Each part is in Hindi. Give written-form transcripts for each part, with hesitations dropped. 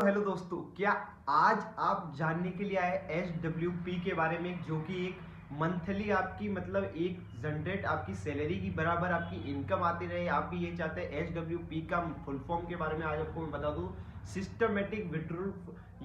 हेलो दोस्तों, क्या आज आप जानने के लिए आए SWP के बारे में, जो कि एक मंथली आपकी मतलब एक जनरेट आपकी सैलरी की बराबर आपकी इनकम आती रहे। आप भी ये चाहते हैं। SWP का फुल फॉर्म के बारे में आज आपको मैं बता दूं। सिस्टमेटिक विड्रॉल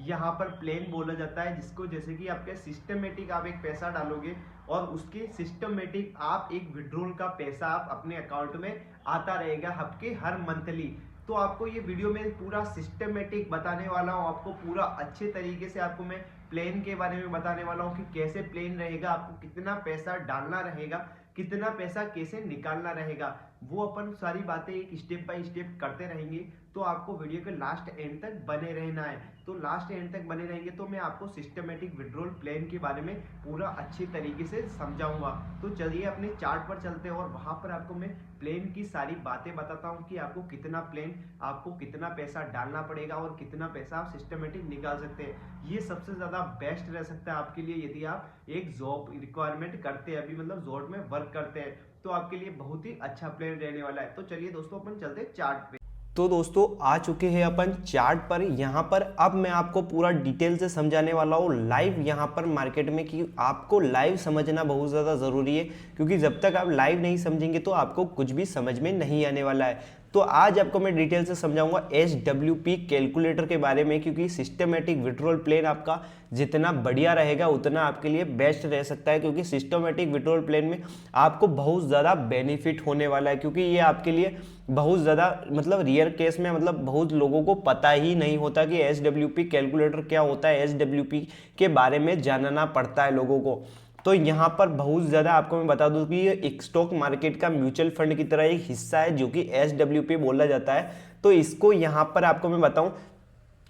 यहाँ पर प्लान बोला जाता है, जिसको जैसे कि आपके सिस्टमेटिक आप एक पैसा डालोगे और उसके सिस्टमेटिक आप एक विड्रॉल का पैसा आप अपने अकाउंट में आता रहेगा आपके हर मंथली। तो आपको ये वीडियो में पूरा सिस्टमेटिक बताने वाला हूँ, आपको पूरा अच्छे तरीके से आपको मैं प्लेन के बारे में बताने वाला हूँ कि कैसे प्लेन रहेगा, आपको कितना पैसा डालना रहेगा, कितना पैसा कैसे निकालना रहेगा। वो अपन सारी बातें एक स्टेप बाय स्टेप करते रहेंगे। तो आपको वीडियो के लास्ट एंड तक बने रहना है। तो लास्ट एंड तक बने रहेंगे तो मैं आपको सिस्टमेटिक विड्रॉल प्लान के बारे में पूरा अच्छे तरीके से समझाऊंगा। तो चलिए अपने चार्ट पर चलते हैं और वहां पर आपको मैं प्लेन की सारी बातें बताता हूं कि आपको कितना प्लेन, आपको कितना पैसा डालना पड़ेगा और कितना पैसा आप सिस्टमेटिक निकाल सकते हैं। ये सबसे ज्यादा बेस्ट रह सकता है आपके लिए यदि आप एक जॉब रिक्वायरमेंट करते हैं, अभी मतलब जॉब में वर्क करते हैं, तो आपके लिए बहुत ही अच्छा प्लान रहने वाला है। तो चलिए दोस्तों अपन चलते हैं चार्ट पे। तो दोस्तों आ चुके हैं अपन चार्ट पर। यहाँ पर अब मैं आपको पूरा डिटेल से समझाने वाला हूँ लाइव यहाँ पर मार्केट में, कि आपको लाइव समझना बहुत ज़्यादा ज़रूरी है, क्योंकि जब तक आप लाइव नहीं समझेंगे तो आपको कुछ भी समझ में नहीं आने वाला है। तो आज आपको मैं डिटेल से समझाऊंगा SWP कैलकुलेटर के बारे में, क्योंकि सिस्टमेटिक विड्रॉल प्लान आपका जितना बढ़िया रहेगा उतना आपके लिए बेस्ट रह सकता है, क्योंकि सिस्टमेटिक विड्रॉल प्लान में आपको बहुत ज़्यादा बेनिफिट होने वाला है, क्योंकि ये आपके लिए बहुत ज़्यादा मतलब रियर केस में मतलब बहुत लोगों को पता ही नहीं होता कि SWP कैलकुलेटर क्या होता है। SWP के बारे में जानना पड़ता है लोगों को। तो यहाँ पर बहुत ज़्यादा आपको मैं बता दूं कि ये एक स्टॉक मार्केट का म्यूचुअल फंड की तरह एक हिस्सा है, जो कि SWP बोला जाता है। तो इसको यहाँ पर आपको मैं बताऊं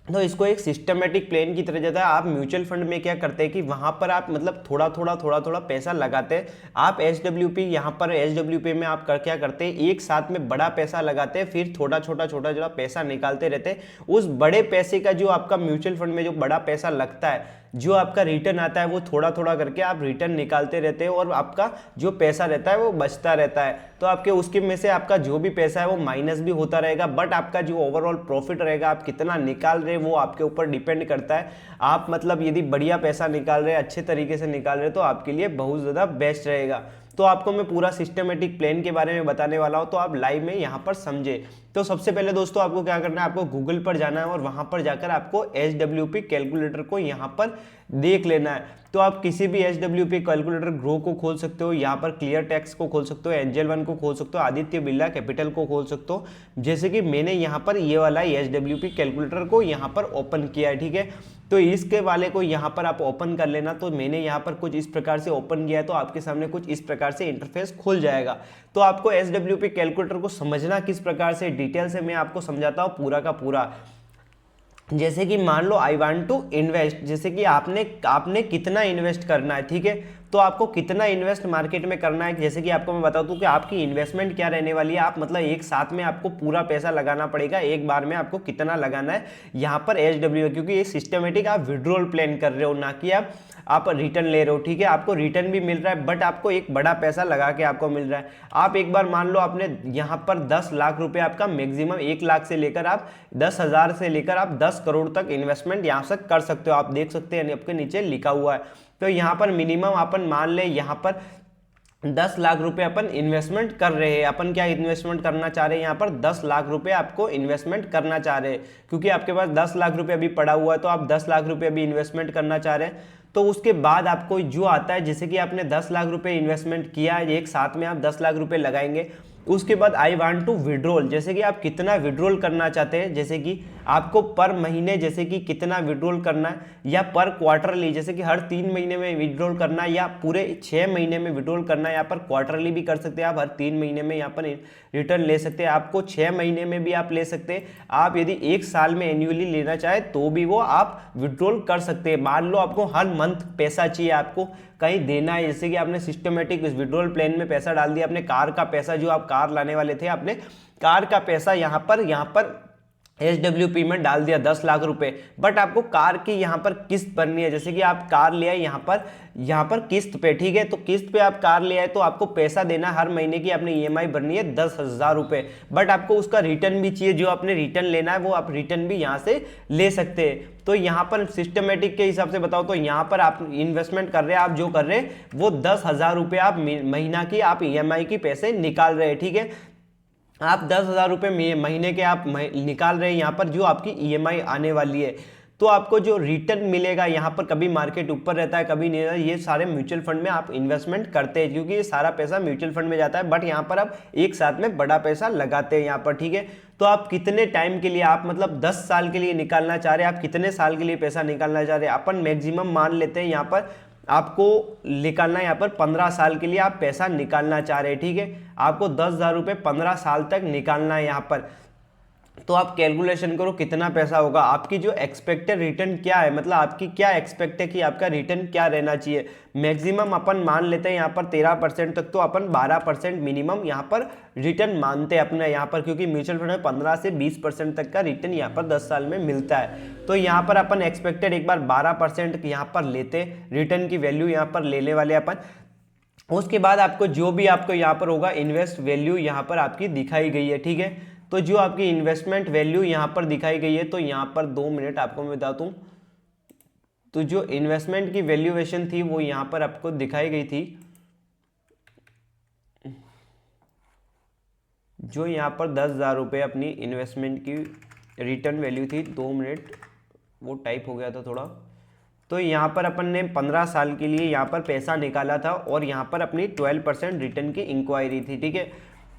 तो इसको एक सिस्टमेटिक प्लान की तरह जाता है। आप म्यूचुअल फंड में क्या करते हैं कि वहां पर आप मतलब थोड़ा थोड़ा पैसा लगाते हैं। आप SWP यहाँ पर SWP में आप क्या करते हैं, एक साथ में बड़ा पैसा लगाते हैं, फिर छोटा पैसा निकालते रहते हैं। उस बड़े पैसे का जो आपका म्यूचुअल फंड में जो बड़ा पैसा लगता है, जो आपका रिटर्न आता है, वो थोड़ा थोड़ा करके आप रिटर्न निकालते रहते हैं और आपका जो पैसा रहता है वो बचता रहता है। तो आपके उसके में से आपका जो भी पैसा है वो माइनस भी होता रहेगा, बट आपका जो ओवरऑल प्रॉफिट रहेगा, आप कितना निकाल रहे वो आपके ऊपर डिपेंड करता है। आप मतलब यदि बढ़िया पैसा निकाल रहे, अच्छे तरीके से निकाल रहे, तो आपके लिए बहुत ज़्यादा बेस्ट रहेगा। तो आपको मैं पूरा सिस्टमेटिक प्लान के बारे में बताने वाला हूं, तो आप लाइव में यहाँ पर समझे। तो सबसे पहले दोस्तों आपको क्या करना है, आपको गूगल पर जाना है और वहां पर जाकर आपको SWP कैलकुलेटर को यहाँ पर देख लेना है। तो आप किसी भी SWP कैलकुलेटर ग्रो को खोल सकते हो, यहाँ पर क्लियर टेक्स को खोल सकते हो, एंजल वन को खोल सकते हो, आदित्य बिरला कैपिटल को खोल सकते हो। जैसे कि मैंने यहाँ पर ये वाला SWP कैलकुलेटर को यहाँ पर ओपन किया है, ठीक है। तो इसके वाले को यहाँ पर आप ओपन कर लेना। तो मैंने यहाँ पर कुछ इस प्रकार से ओपन किया है, तो आपके सामने कुछ इस प्रकार से इंटरफेस खुल जाएगा। तो आपको SWP कैलकुलेटर को समझना किस प्रकार से डिटेल से मैं आपको समझाता हूँ पूरा का पूरा। जैसे कि मान लो आई वांट टू इन्वेस्ट, जैसे कि आपने कितना इन्वेस्ट करना है, ठीक है। तो आपको कितना इन्वेस्ट मार्केट में करना है, जैसे कि आपको मैं बता दूं कि आपकी इन्वेस्टमेंट क्या रहने वाली है। आप मतलब एक साथ में आपको पूरा पैसा लगाना पड़ेगा, एक बार में आपको कितना लगाना है यहाँ पर SW, क्योंकि ये सिस्टमेटिक आप विड्रॉल प्लान कर रहे हो, ना कि आप रिटर्न ले रहे हो, ठीक है। आपको रिटर्न भी मिल रहा है, बट आपको एक बड़ा पैसा लगा के आपको मिल रहा है। आप एक बार मान लो आपने यहाँ पर 10 लाख रुपए, आपका मैक्सिमम 1 लाख से लेकर आप 10,000 से लेकर आप 10 करोड़ तक इन्वेस्टमेंट यहाँ से कर सकते हो। आप देख सकते हैं आपके नीचे लिखा हुआ है। तो यहाँ पर मिनिमम अपन मान ले यहाँ पर 10 लाख रुपए अपन इन्वेस्टमेंट कर रहे हैं। अपन क्या इन्वेस्टमेंट करना चाह रहे हैं, यहाँ पर 10 लाख रुपए आपको इन्वेस्टमेंट करना चाह रहे हैं, क्योंकि आपके पास 10 लाख रुपए अभी पड़ा हुआ है, तो आप 10 लाख रुपए अभी इन्वेस्टमेंट करना चाह रहे हैं। तो उसके बाद आपको जो आता है, जैसे कि आपने 10 लाख रुपए इन्वेस्टमेंट किया, एक साथ में आप 10 लाख रुपए लगाएंगे। उसके बाद आई वांट टू विड्रॉल, जैसे कि आप कितना विड्रॉल करना चाहते हैं, जैसे कि आपको पर महीने जैसे कि कितना विड्रॉल करना है, या पर क्वार्टरली जैसे कि हर 3 महीने में विड्रॉल करना है, या पूरे 6 महीने में विड्रॉल करना है। यहाँ पर क्वार्टरली भी कर सकते हैं आप, हर 3 महीने में यहाँ पर रिटर्न ले सकते हैं। आपको 6 महीने में भी आप ले सकते हैं। आप यदि 1 साल में एन्युअली लेना चाहे तो भी वो आप विड्रॉल कर सकते हैं। मान लो आपको हर मंथ पैसा चाहिए, आपको कहीं देना है, जैसे कि आपने सिस्टमेटिक विड्रॉल प्लान में पैसा डाल दिया, अपने कार का पैसा, जो आप कार लाने वाले थे, आपने कार का पैसा यहाँ पर SWP में डाल दिया 10 लाख रुपए, बट आपको कार की यहाँ पर किस्त भरनी है। जैसे कि आप कार ले आए यहाँ पर किस्त पे, ठीक है, तो किस्त पे आप कार ले आए तो आपको पैसा देना हर महीने की आपने EMI भरनी है 10,000 रुपये, बट आपको उसका रिटर्न भी चाहिए। जो आपने रिटर्न लेना है वो आप रिटर्न भी यहाँ से ले सकते हैं। तो यहाँ पर सिस्टमेटिक के हिसाब से बताओ तो यहाँ पर आप इन्वेस्टमेंट कर रहे हैं, आप जो कर रहे हैं वो 10,000 रुपये आप महीना की आप EMI की पैसे निकाल रहे हैं, ठीक है। आप 10,000 रुपये महीने के आप निकाल रहे हैं यहाँ पर, जो आपकी EMI आने वाली है। तो आपको जो रिटर्न मिलेगा यहाँ पर, कभी मार्केट ऊपर रहता है कभी नहीं रहता, ये सारे म्यूचुअल फंड में आप इन्वेस्टमेंट करते हैं, क्योंकि ये सारा पैसा म्यूचुअल फंड में जाता है, बट यहाँ पर आप एक साथ में बड़ा पैसा लगाते हैं यहाँ पर, ठीक है। तो आप कितने टाइम के लिए, आप मतलब 10 साल के लिए निकालना चाह रहे हैं, आप कितने साल के लिए पैसा निकालना चाह रहे हैं, अपन मैक्सिमम मान लेते हैं यहाँ पर आपको निकालना, यहाँ पर 15 साल के लिए आप पैसा निकालना चाह रहे हैं, ठीक है। आपको 10,000 रुपये 15 साल तक निकालना है यहाँ पर। तो आप कैलकुलेशन करो कितना पैसा होगा। आपकी जो एक्सपेक्टेड रिटर्न क्या है, मतलब आपकी क्या एक्सपेक्ट है कि आपका रिटर्न क्या रहना चाहिए। मैक्सिमम अपन मान लेते हैं यहाँ पर 13% तक, तो अपन 12% मिनिमम यहाँ पर रिटर्न मानते हैं अपना यहाँ पर, क्योंकि म्यूचुअल फंड में 15 से 20% तक का रिटर्न यहाँ पर 10 साल में मिलता है। तो यहाँ पर अपन एक्सपेक्टेड एक बार 12% यहाँ पर लेते, रिटर्न की वैल्यू यहाँ पर लेने वाले अपन। उसके बाद आपको जो भी आपको यहाँ पर होगा इन्वेस्ट वैल्यू यहाँ पर आपकी दिखाई गई है, ठीक है। तो जो आपकी इन्वेस्टमेंट वैल्यू यहाँ पर दिखाई गई है, तो यहाँ पर 2 मिनट आपको मैं बता दूँ, तो जो इन्वेस्टमेंट की वैल्यूएशन थी वो यहाँ पर आपको दिखाई गई थी, जो यहाँ पर 10,000 रुपये अपनी इन्वेस्टमेंट की रिटर्न वैल्यू थी। 2 मिनट, वो टाइप हो गया था थोड़ा। तो यहाँ पर अपन ने 15 साल के लिए यहाँ पर पैसा निकाला था, और यहाँ पर अपनी 12% रिटर्न की इंक्वायरी थी, ठीक है।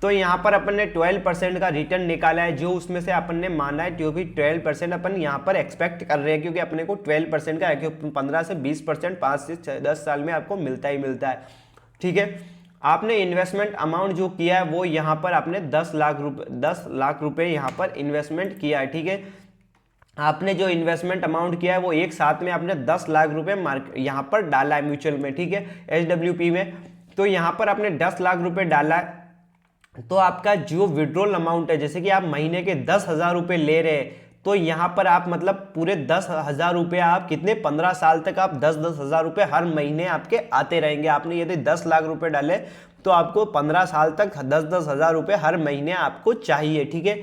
तो यहाँ पर अपन ने 12% का रिटर्न निकाला है, जो उसमें से अपन ने माना है, क्योंकि 12% अपन यहाँ पर एक्सपेक्ट कर रहे हैं, क्योंकि अपने को 12% का 15 से 20% 5 से 10 साल में आपको मिलता ही मिलता है, ठीक है। आपने इन्वेस्टमेंट अमाउंट जो किया है वो यहाँ पर आपने 10 लाख रुपए यहाँ पर इन्वेस्टमेंट किया है, ठीक है। आपने जो इन्वेस्टमेंट अमाउंट किया है वो एक साथ में आपने 10 लाख रुपए यहाँ पर डाला है म्यूचुअल में, ठीक है, SWP में। तो यहाँ पर आपने 10 लाख रुपए डाला है, तो आपका जो विड्रॉल अमाउंट है, जैसे कि आप महीने के 10,000 रुपये ले रहे हैं, तो यहाँ पर आप मतलब पूरे 10,000 रुपये आप कितने 15 साल तक आप 10,000 रुपये हर महीने आपके आते रहेंगे। आपने यदि 10 लाख रुपये डाले तो आपको 15 साल तक 10,000 रुपये हर महीने आपको चाहिए, ठीक है।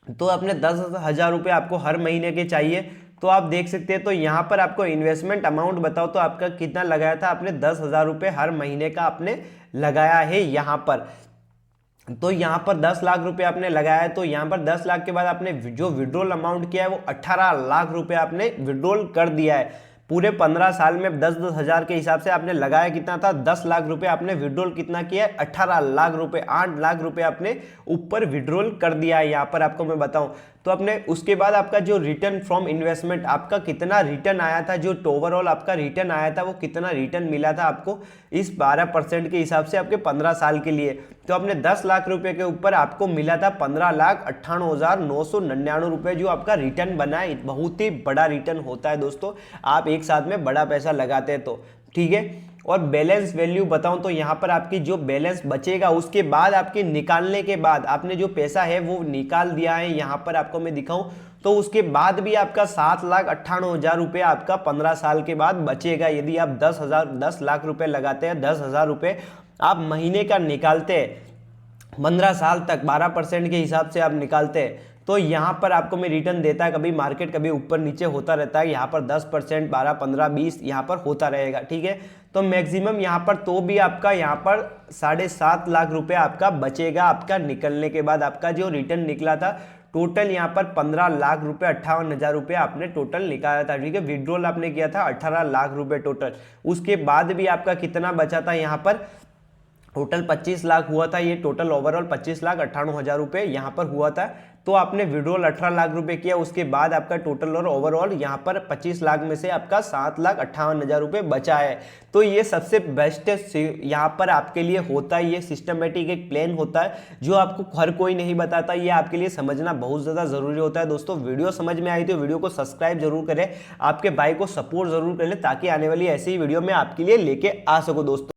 तो अपने 10,000 रुपये आपको हर महीने के चाहिए। तो आप देख सकते हैं, तो यहाँ पर आपको इन्वेस्टमेंट अमाउंट बताओ तो आपका कितना लगाया था आपने, 10,000 रुपये हर महीने का आपने लगाया है यहाँ पर। तो यहाँ पर 10 लाख रुपए आपने लगाया है, तो यहाँ पर 10 लाख के बाद आपने जो विड्रॉल अमाउंट किया है वो 18 लाख रुपए आपने विड्रॉल कर दिया है। पूरे 15 साल में 10-10 हज़ार के हिसाब से आपने लगाया कितना था, 10 लाख रुपए, आपने विड्रॉल कितना किया है, 18 लाख रुपए, 8 लाख रुपए आपने ऊपर विड्रॉल कर दिया है यहाँ पर आपको मैं बताऊं। तो आपने उसके बाद आपका जो रिटर्न फ्रॉम इन्वेस्टमेंट, आपका कितना रिटर्न आया था, जो ओवरऑल आपका रिटर्न आया था वो कितना रिटर्न मिला था आपको इस 12% के हिसाब से आपके 15 साल के लिए। तो आपने 10 लाख रुपए के ऊपर आपको मिला था 15,98,999 रुपए जो आपका रिटर्न बना है। बहुत ही बड़ा रिटर्न होता है दोस्तों, आप एक साथ में बड़ा पैसा लगाते हैं तो, ठीक है। और बैलेंस वैल्यू बताऊं तो यहाँ पर आपकी जो बैलेंस बचेगा उसके बाद आपके निकालने के बाद आपने जो पैसा है वो निकाल दिया है, यहाँ पर आपको मैं दिखाऊं तो उसके बाद भी आपका 7,98,000 रुपये आपका 15 साल के बाद बचेगा। यदि आप 10 लाख रुपए लगाते हैं, 10,000 रुपये आप महीने का निकालते हैं 15 साल तक, 12% के हिसाब से आप निकालते हैं, तो यहाँ पर आपको मैं रिटर्न देता है। कभी मार्केट कभी ऊपर नीचे होता रहता है, यहाँ पर 10%, 12, 15, 20 यहाँ पर होता रहेगा, ठीक है। तो मैक्सिमम यहाँ पर तो भी आपका यहाँ पर 7.5 लाख रुपए आपका बचेगा आपका निकलने के बाद। आपका जो रिटर्न निकला था टोटल यहाँ पर 15 लाख रुपए 58,000 रुपये आपने टोटल निकाला था, ठीक है। विड्रॉल आपने किया था 18 लाख रुपए टोटल। उसके बाद भी आपका कितना बचा था, यहाँ पर टोटल 25 लाख हुआ था, ये टोटल ओवरऑल 25,98,000 रुपये यहाँ पर हुआ था। तो आपने विड्रॉल 18 लाख रुपए किया, उसके बाद आपका टोटल और ओवरऑल यहाँ पर 25 लाख में से आपका 7,58,000 रुपये बचा है। तो ये सबसे बेस्ट यहाँ पर आपके लिए होता है, ये सिस्टमेटिक एक प्लान होता है जो आपको हर कोई नहीं बताता, ये आपके लिए समझना बहुत ज़्यादा ज़रूरी होता है। दोस्तों वीडियो समझ में आई तो वीडियो को सब्सक्राइब जरूर करें, आपके भाई को सपोर्ट जरूर करें, ताकि आने वाली ऐसी ही वीडियो में आपके लिए लेके आ सकूँ दोस्तों।